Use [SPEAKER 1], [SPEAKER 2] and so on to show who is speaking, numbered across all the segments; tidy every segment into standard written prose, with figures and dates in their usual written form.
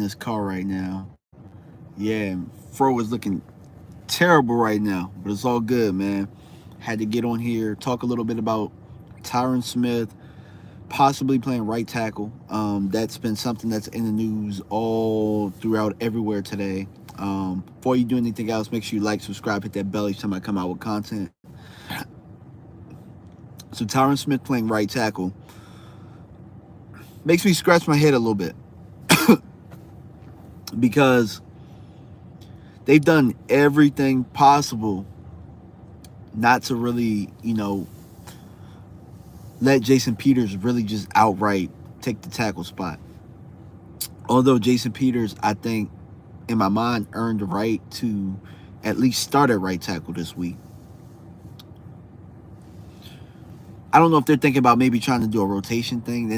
[SPEAKER 1] this car right now. Yeah, Fro is looking terrible right now, but it's all good, man. Had to get on here, talk a little bit about Tyron Smith possibly playing right tackle. That's been something that's in the news all throughout everywhere today. Before you do anything else, make sure you like, subscribe, hit that bell each time I come out with content. So Tyron Smith playing right tackle makes me scratch my head a little bit because they've done everything possible not to really, let Jason Peters really just outright take the tackle spot. Although Jason Peters, I think, in my mind, earned the right to at least start at right tackle this week. I don't know if they're thinking about maybe trying to do a rotation thing.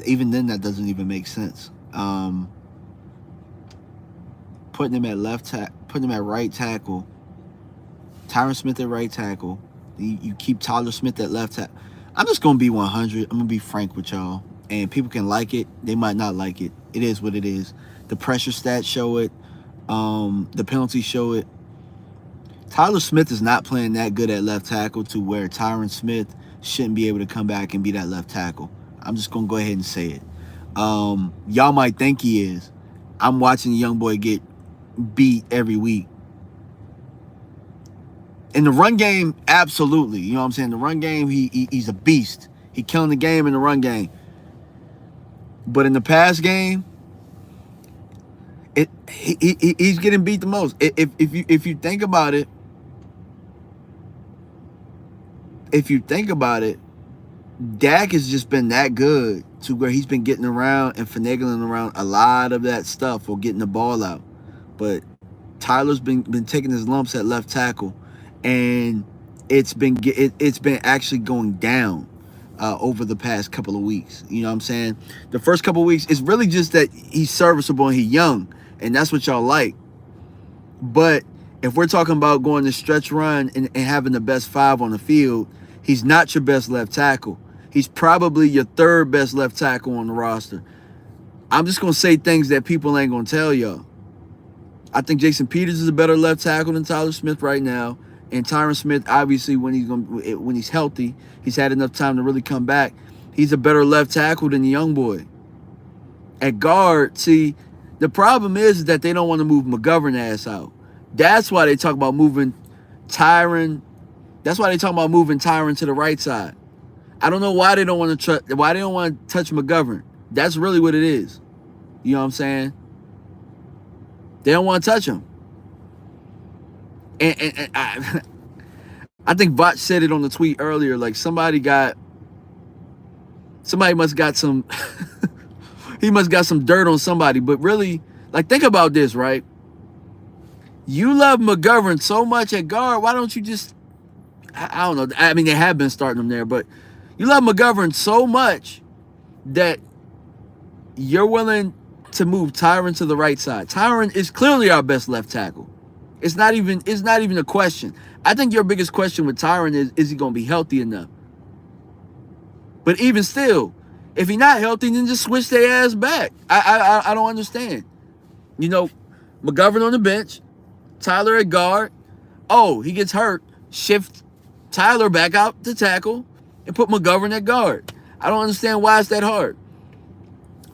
[SPEAKER 1] Even then, that doesn't even make sense. Putting him putting him at right tackle, Tyron Smith at right tackle. You keep Tyler Smith at left tackle. I'm just gonna be 100. I'm gonna be frank with y'all, and people can like it. They might not like it. It is what it is. The pressure stats show it. The penalties show it. Tyler Smith is not playing that good at left tackle to where Tyron Smith shouldn't be able to come back and be that left tackle. I'm just gonna go ahead and say it. Y'all might think he is. I'm watching the young boy get beat every week. In the run game, absolutely. You know what I'm saying? The run game, he's a beast. He killing the game in the run game. But in the pass game, he's getting beat the most. If you think about it, Dak has just been that good to where he's been getting around and finagling around a lot of that stuff or getting the ball out. But Tyler's been taking his lumps at left tackle, and it's been actually going down over the past couple of weeks. You know what I'm saying? The first couple of weeks, it's really just that he's serviceable and he's young, and that's what y'all like. But if we're talking about going to stretch run and having the best five on the field, he's not your best left tackle. He's probably your third best left tackle on the roster. I'm just going to say things that people ain't going to tell y'all. I think Jason Peters is a better left tackle than Tyler Smith right now. And Tyron Smith, obviously, when he's healthy, he's had enough time to really come back. He's a better left tackle than the young boy. At guard, see, the problem is that they don't want to move McGovern ass out. That's why they talk about moving Tyron. That's why they talk about moving Tyron to the right side. I don't know why they don't want to touch McGovern. That's really what it is. You know what I'm saying? They don't want to touch him. And I think Vach said it on the tweet earlier. Like somebody must got some. He must got some dirt on somebody. But really, like think about this, right? You love McGovern so much at guard. Why don't you just? I don't know. I mean, they have been starting him there, but you love McGovern so much that you're willing to move Tyron to the right side. Tyron is clearly our best left tackle. It's not even a question. I think your biggest question with Tyron is he going to be healthy enough? But even still, if he's not healthy, then just switch their ass back. I don't understand. You know, McGovern on the bench, Tyler at guard. Oh, he gets hurt. Shift Tyler back out to tackle and put McGovern at guard. I don't understand why it's that hard.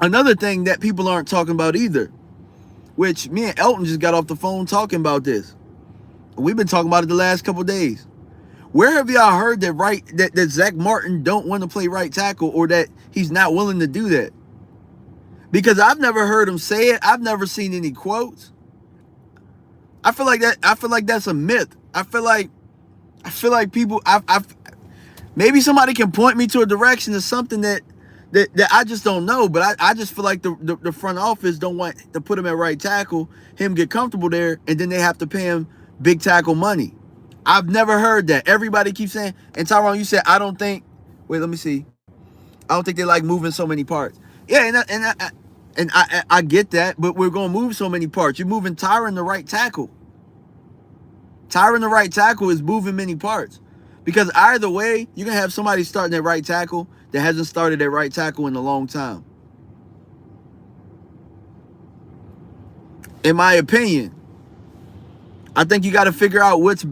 [SPEAKER 1] Another thing that people aren't talking about either, which me and Elton just got off the phone talking about this. We've been talking about it the last couple of days. Where have y'all heard that Zach Martin don't want to play right tackle or that he's not willing to do that? Because I've never heard him say it. I've never seen any quotes. I feel like that's a myth. I feel like people. Maybe somebody can point me to a direction of something that I just don't know, but I just feel like the front office don't want to put him at right tackle, him get comfortable there, and then they have to pay him big tackle money. I've never heard that. Everybody keeps saying, and Tyron, you said, I don't think, wait, let me see. I don't think they like moving so many parts. Yeah, and I get that, but we're going to move so many parts. You're moving Tyron the right tackle. Tyron the right tackle is moving many parts. Because either way, you're going to have somebody starting at right tackle that hasn't started at right tackle in a long time. in my opinion. I think you got to figure out what's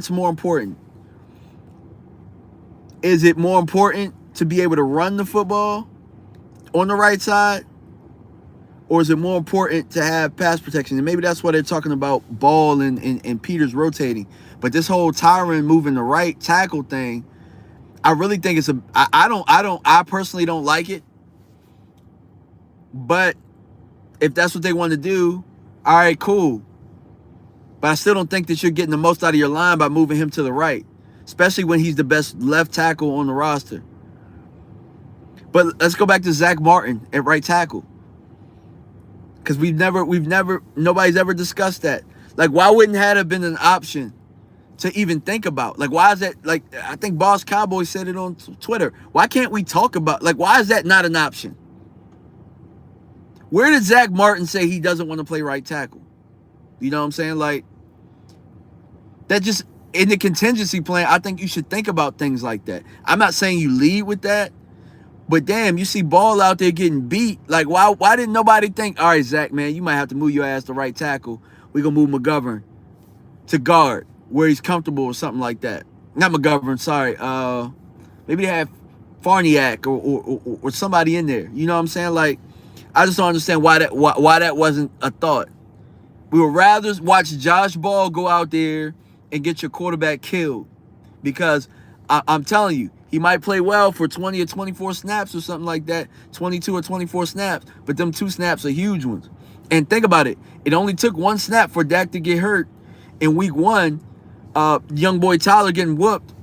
[SPEAKER 1] more important. Is it more important to be able to run the football on the right side, or is it more important to have pass protection? And maybe that's why they're talking about Ball and Peters rotating. But this whole Tyron moving the right tackle thing, I really think it's I personally don't like it. But if that's what they want to do, all right, cool. But I still don't think that you're getting the most out of your line by moving him to the right, especially when he's the best left tackle on the roster. But let's go back to Zach Martin at right tackle, because nobody's ever discussed that. Like, why wouldn't that have been an option to even think about? Like, why is that? Like, I think Boss Cowboy said it on Twitter. Why can't we talk about, like, why is that not an option? Where did Zach Martin say he doesn't want to play right tackle? You know what I'm saying? Like, that just, in the contingency plan, I think you should think about things like that. I'm not saying you lead with that, but damn, you see Ball out there getting beat. Like, why didn't nobody think, all right, Zach, man, you might have to move your ass to right tackle. We're going to move McGovern to guard where he's comfortable or something like that. Not McGovern, sorry. Maybe they have Farniak or somebody in there. You know what I'm saying? Like, I just don't understand why that wasn't a thought. We would rather watch Josh Ball go out there and get your quarterback killed, because I'm telling you, he might play well for 20 or 24 snaps or something like that, 22 or 24 snaps, but them 2 snaps are huge ones. And think about it. It only took 1 snap for Dak to get hurt in week 1. Young boy Tyler getting whooped,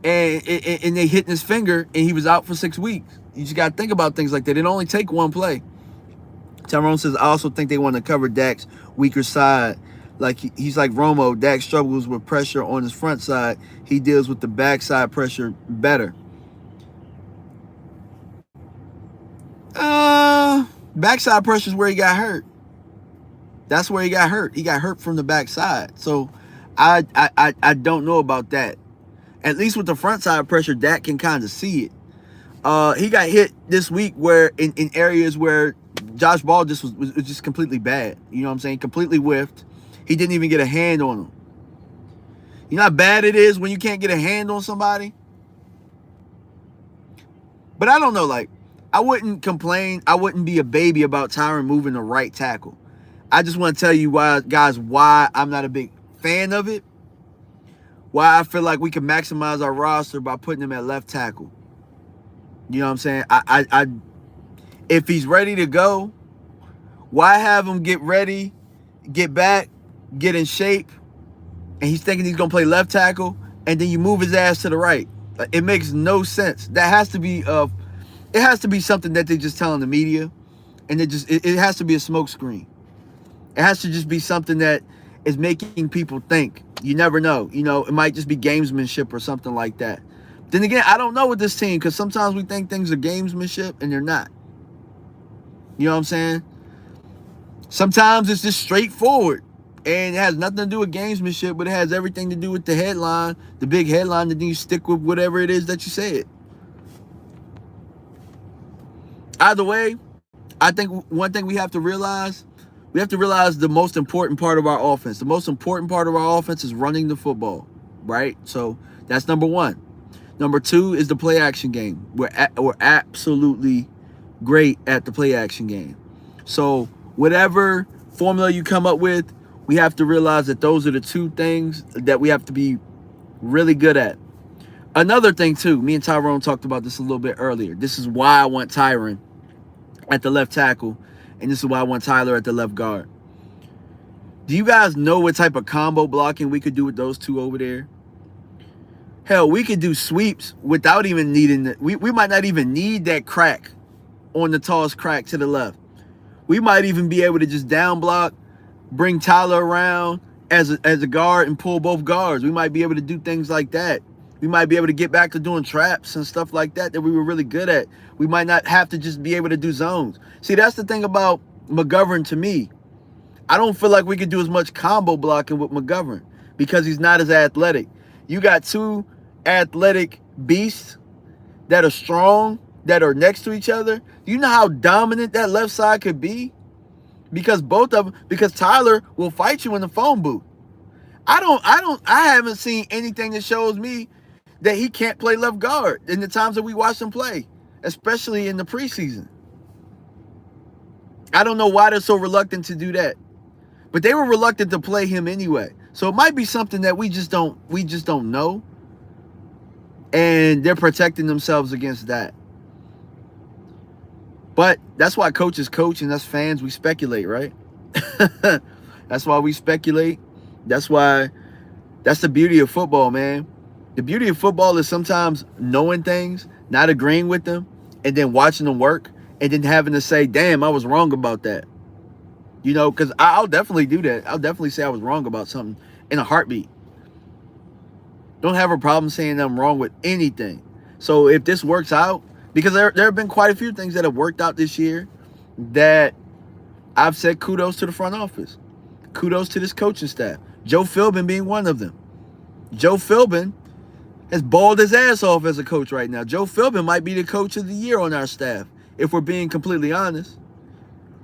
[SPEAKER 1] and they hitting his finger, and he was out for 6 weeks. You just got to think about things like that. It only take 1 play. Tyron says, I also think they want to cover Dak's weaker side. Like, he's like Romo. Dak struggles with pressure on his front side. He deals with the backside pressure better. Backside pressure is where he got hurt. That's where he got hurt. He got hurt from the backside. So I don't know about that. At least with the front side pressure, Dak can kind of see it. He got hit this week where in areas where Josh Ball just was just completely bad. You know what I'm saying? Completely whiffed. He didn't even get a hand on him. You know how bad it is when you can't get a hand on somebody? But I don't know, like, I wouldn't complain. I wouldn't be a baby about Tyron moving the right tackle. I just want to tell you why I'm not a big fan of it. Why I feel like we can maximize our roster by putting him at left tackle. You know what I'm saying? I if he's ready to go, why have him get ready, get back, get in shape, and he's thinking he's going to play left tackle, and then you move his ass to the right? Like, it makes no sense. That has to be it has to be something that they just telling the media, and it has to be a smokescreen. It has to just be something that is making people think. You never know. You know, it might just be gamesmanship or something like that. Then again, I don't know with this team, because sometimes we think things are gamesmanship and they're not. You know what I'm saying? Sometimes it's just straightforward, and it has nothing to do with gamesmanship, but it has everything to do with the headline, the big headline, and then you stick with whatever it is that you said. Either way, I think one thing we have to realize the most important part of our offense. The most important part of our offense is running the football, right? So that's number 1. Number 2 is the play action game. We're absolutely great at the play action game. So whatever formula you come up with, we have to realize that those are the 2 things that we have to be really good at. Another thing too, me and Tyron talked about this a little bit earlier. This is why I want Tyron at the left tackle, and this is why I want Tyler at the left guard. Do you guys know what type of combo blocking we could do with those 2 over there? Hell, we could do sweeps without even needing we might not even need that crack on the toss crack to the left. We might even be able to just down block, bring Tyler around as a guard and pull both guards. We might be able to do things like that. We might be able to get back to doing traps and stuff like that we were really good at. We might not have to just be able to do zones. See, that's the thing about McGovern to me. I don't feel like we could do as much combo blocking with McGovern because he's not as athletic. You got 2 athletic beasts that are strong, that are next to each other. You know how dominant that left side could be? because because Tyler will fight you in the phone booth. I haven't seen anything that shows me that he can't play left guard in the times that we watched him play, especially in the preseason. I don't know why they're so reluctant to do that, but they were reluctant to play him anyway. So it might be something that we just don't know, and they're protecting themselves against that. But that's why coaches coach, and us fans, we speculate, right? That's why we speculate. That's the beauty of football, man. The beauty of football is sometimes knowing things, not agreeing with them, and then watching them work, and then having to say, damn, I was wrong about that. You know, because I'll definitely do that. I'll definitely say I was wrong about something in a heartbeat. Don't have a problem saying I'm wrong with anything. So if this works out, because there have been quite a few things that have worked out this year that I've said kudos to the front office. Kudos to this coaching staff. Joe Philbin being one of them. Joe Philbin has balled his ass off as a coach right now. Joe Philbin might be the coach of the year on our staff, if we're being completely honest.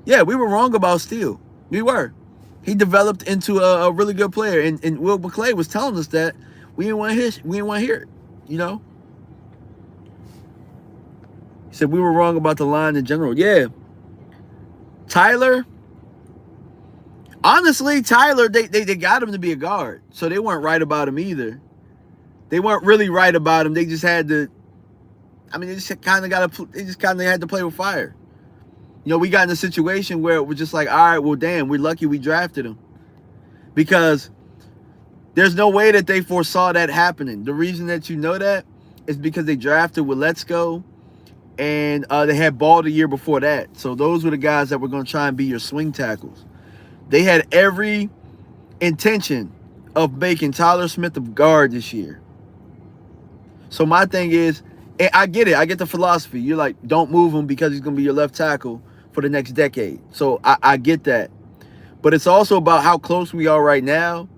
[SPEAKER 1] Yeah, we were wrong about Steele. We were. He developed into a really good player, and Will McClay was telling us that we didn't want to hear it, you know? He said we were wrong about the line in general. Yeah. Tyler, honestly, Tyler, they got him to be a guard, so they weren't right about him either. They weren't really right about him. They just had to. I mean, they just kind of had to play with fire. You know, we got in a situation where it was just like, all right, well, damn, we're lucky we drafted him, because there's no way that they foresaw that happening. The reason that you know that is because they drafted with Let's Go, and they had Ball the year before that. So those were the guys that were going to try and be your swing tackles. They had every intention of making Tyler Smith a guard this year. So my thing is, and I get it. I get the philosophy. You're like, don't move him because he's going to be your left tackle for the next decade. So I get that. But it's also about how close we are right now,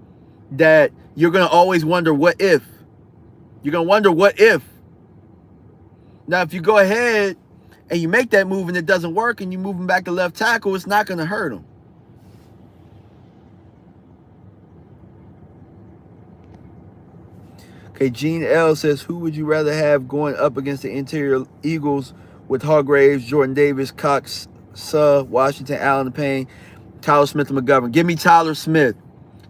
[SPEAKER 1] that you're going to always wonder what if. You're going to wonder what if. Now, if you go ahead and you make that move and it doesn't work and you move him back to left tackle, it's not going to hurt him. Okay, Gene L says, who would you rather have going up against the interior Eagles with Hargraves, Jordan Davis, Cox, Washington, Allen, Payne, Tyler Smith, and McGovern? Give me Tyler Smith.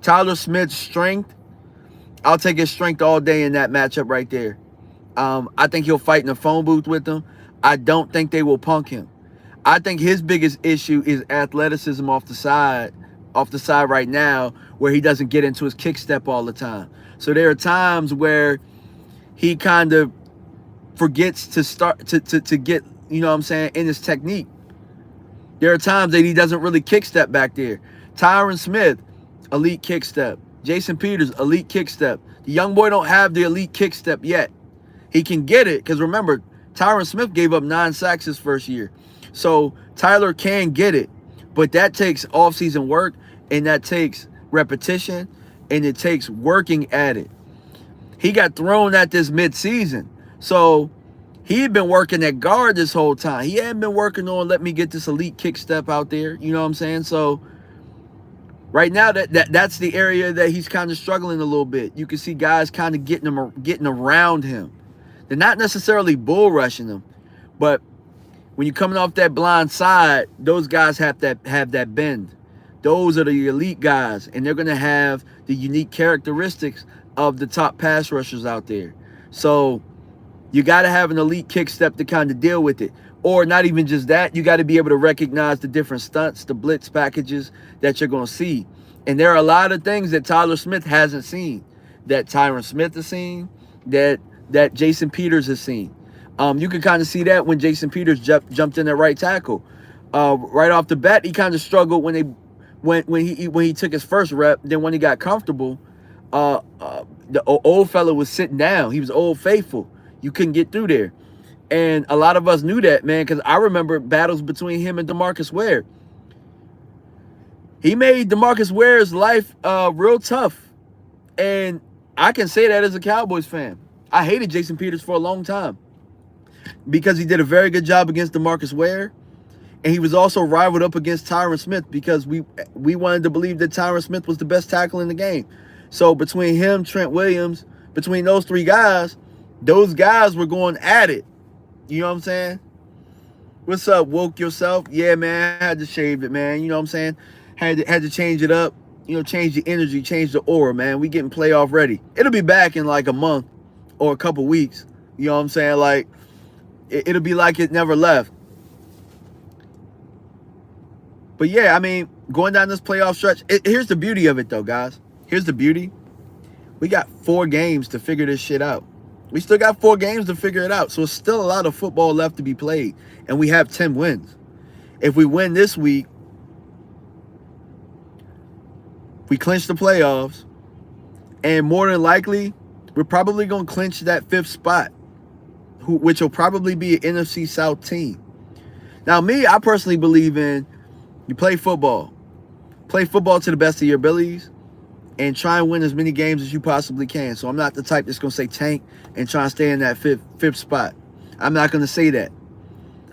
[SPEAKER 1] Tyler Smith's strength, I'll take his strength all day in that matchup right there. I think he'll fight in the phone booth with them. I don't think they will punk him. I think his biggest issue is athleticism off the side right now, where he doesn't get into his kick step all the time. So there are times where he kind of forgets to start to get, you know what I'm saying, in his technique. There are times that he doesn't really kick step back there. Tyron Smith, elite kick step. Jason Peters, elite kick step. The young boy don't have the elite kick step yet. He can get it, because remember, Tyron Smith gave up 9 sacks his first year. So Tyler can get it, but that takes offseason work, and that takes repetition, and it takes working at it. He got thrown at this midseason, so he had been working at guard this whole time. He hadn't been working on, let me get this elite kick step out there. You know what I'm saying? So right now, that's the area that he's kind of struggling a little bit. You can see guys kind of getting around him. They're not necessarily bull rushing him, but when you're coming off that blind side, those guys have that bend. Those are the elite guys, and they're going to have the unique characteristics of the top pass rushers out there. So you got to have an elite kick step to kind of deal with it. Or not even just that, you got to be able to recognize the different stunts, the blitz packages that you're going to see. And there are a lot of things that Tyler Smith hasn't seen, that Tyron Smith has seen, that Jason Peters has seen. You can kind of see that when Jason Peters jumped in at right tackle. Right off the bat, he kind of struggled when he took his first rep. Then when he got comfortable, the old fella was sitting down. He was Old Faithful. You couldn't get through there. And a lot of us knew that, man, because I remember battles between him and DeMarcus Ware. He made DeMarcus Ware's life real tough. And I can say that as a Cowboys fan. I hated Jason Peters for a long time because he did a very good job against DeMarcus Ware. And he was also rivaled up against Tyron Smith because we wanted to believe that Tyron Smith was the best tackle in the game. So between him, Trent Williams, between those three guys, those guys were going at it. You know what I'm saying? What's up, woke yourself? Yeah, man, I had to shave it, man. You know what I'm saying? Had to change it up. You know, change the energy, change the aura, man. We getting playoff ready. It'll be back in like a month or a couple weeks. You know what I'm saying? Like, it'll be like it never left. But yeah, I mean, going down this playoff stretch, here's the beauty of it, though, guys. Here's the beauty. We got 4 games to figure this shit out. We still got 4 games to figure it out. So it's still a lot of football left to be played. And we have 10 wins. If we win this week, we clinch the playoffs. And more than likely, we're probably going to clinch that 5th spot, which will probably be an NFC South team. Now, me, I personally believe in you play football. Play football to the best of your abilities and try and win as many games as you possibly can. So I'm not the type that's going to say tank and try and stay in that fifth spot. I'm not going to say that.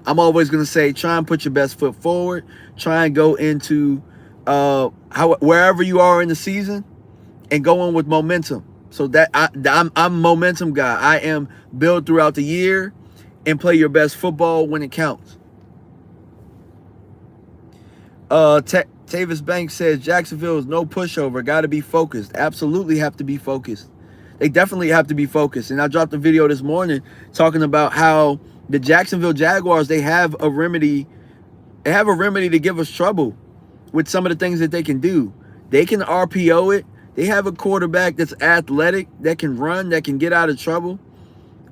[SPEAKER 1] I'm always going to say try and put your best foot forward. Try and go into wherever you are in the season and go on with momentum. So that I'm a momentum guy. I am build throughout the year and play your best football when it counts. Tavis Banks says Jacksonville is no pushover. Got to be focused. Absolutely have to be focused. They definitely have to be focused. And I dropped a video this morning talking about how the Jacksonville Jaguars, they have a remedy. They have a remedy to give us trouble with some of the things that they can do. They can RPO it. They have a quarterback that's athletic, that can run, that can get out of trouble.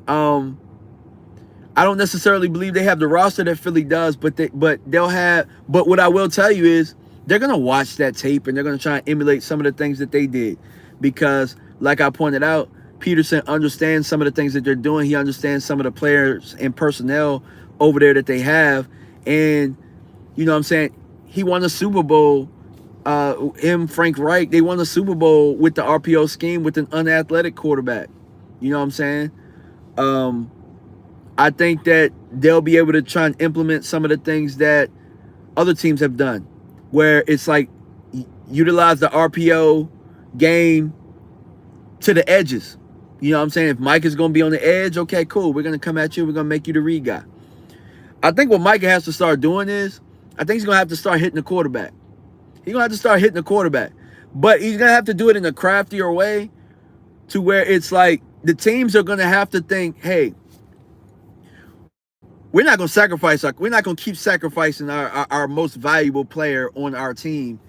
[SPEAKER 1] I don't necessarily believe they have the roster that Philly does, but they'll have. But what I will tell you is they're gonna watch that tape and they're gonna try and emulate some of the things that they did, because, like I pointed out, Peterson understands some of the things that they're doing. He understands some of the players and personnel over there that they have, and you know what I'm saying. He won a Super Bowl. Frank Reich, they won a Super Bowl with the RPO scheme with an unathletic quarterback. You know what I'm saying? I think that they'll be able to try and implement some of the things that other teams have done, where it's like utilize the RPO game to the edges. You know what I'm saying? If Mike is going to be on the edge, okay, cool. We're going to come at you. We're going to make you the read guy. I think what Micah has to start doing is, I think he's going to have to start hitting the quarterback. He's going to have to start hitting the quarterback. But he's going to have to do it in a craftier way to where it's like the teams are going to have to think, hey, we're not going to sacrifice. We're not going to keep sacrificing our most valuable player on our team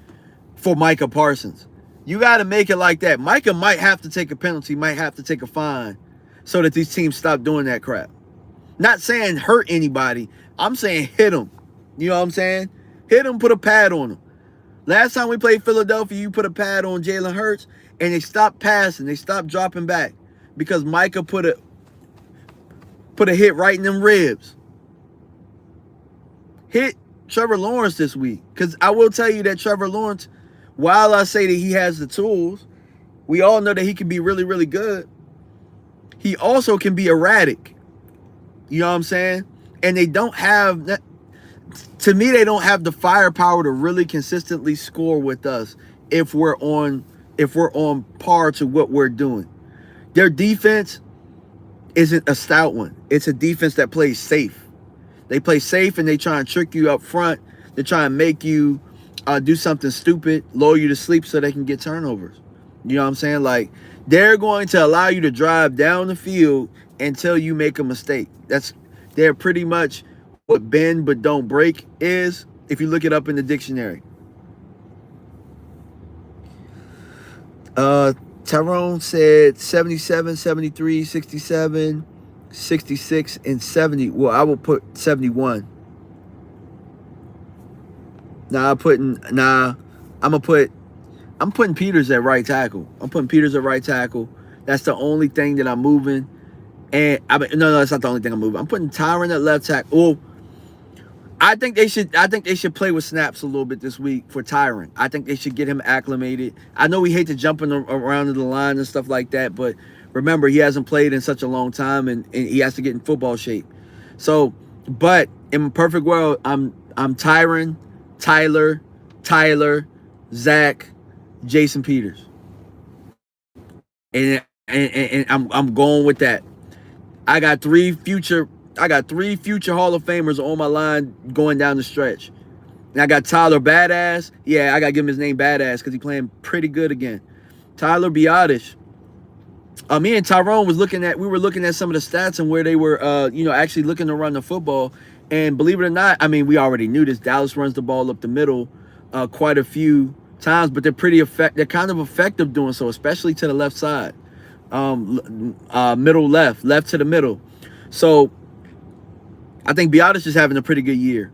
[SPEAKER 1] for Micah Parsons. You got to make it like that. Micah might have to take a penalty, might have to take a fine so that these teams stop doing that crap. Not saying hurt anybody. I'm saying hit them. You know what I'm saying? Hit them, put a pad on them. Last time we played Philadelphia, you put a pad on Jalen Hurts, and they stopped passing. They stopped dropping back because Micah put a hit right in them ribs. Hit Trevor Lawrence this week. Because I will tell you that Trevor Lawrence, while I say that he has the tools, we all know that he can be really, really good. He also can be erratic. You know what I'm saying? And they don't have that. To me, they don't have the firepower to really consistently score with us if we're on par to what we're doing. Their defense isn't a stout one. It's a defense that plays safe. They play safe and they try and trick you up front. They try and make you do something stupid, lull you to sleep so they can get turnovers. You know what I'm saying? Like, they're going to allow you to drive down the field until you make a mistake. They're pretty much what bend but don't break is, if you look it up in the dictionary. Tyron said 77, 73, 67, 66, and 70. Well, I will put 71. I'm putting Peters at right tackle. I'm putting Peters at right tackle. That's the only thing that I'm moving. And no, that's not the only thing I'm moving. I'm putting Tyron at left tackle. Well, I think they should play with snaps a little bit this week for Tyron. I think they should get him acclimated. I know we hate to jump around the line and stuff like that, but remember, he hasn't played in such a long time, and he has to get in football shape. So, but in a perfect world, I'm I'm Tyron, Tyler, Zach, Jason Peters. And I'm going with that. I got three future Hall of Famers on my line going down the stretch. And I got Tyler Badass. Yeah, I got to give him his name Badass because he's playing pretty good again. Tyler Biotish. Me and Tyron we were looking at some of the stats and where they were, actually looking to run the football. And believe it or not, I mean, we already knew this. Dallas runs the ball up the middle quite a few times, but they're they're kind of effective doing so, especially to the left side. Middle left to the middle. So I think Biotish is having a pretty good year.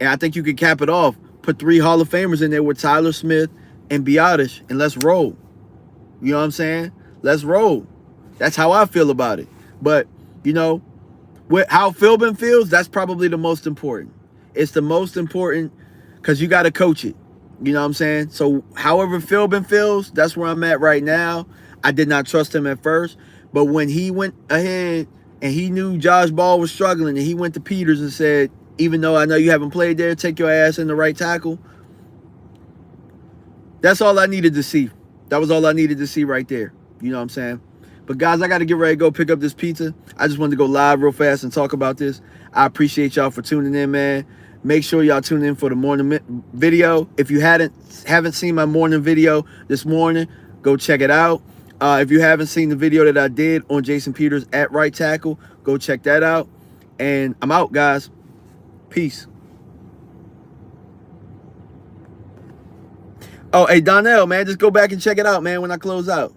[SPEAKER 1] And I think you could cap it off. Put 3 Hall of Famers in there with Tyler Smith and Biotish, and let's roll. You know what I'm saying? Let's roll. That's how I feel about it. But, with how Philbin feels, that's probably the most important. It's the most important because you got to coach it. You know what I'm saying? So however Philbin feels, that's where I'm at right now. I did not trust him at first. But when he went ahead and he knew Josh Ball was struggling and he went to Peters and said, even though I know you haven't played there, take your ass in the right tackle. That's all I needed to see. That was all I needed to see right there. You know what I'm saying? But guys, I got to get ready to go pick up this pizza. I just wanted to go live real fast and talk about this. I appreciate y'all for tuning in, man. Make sure y'all tune in for the morning video. If you haven't seen my morning video this morning, go check it out. If you haven't seen the video that I did on Jason Peters at right tackle, go check that out. And I'm out, guys. Peace. Oh, hey, Donnell, man, just go back and check it out, man, when I close out.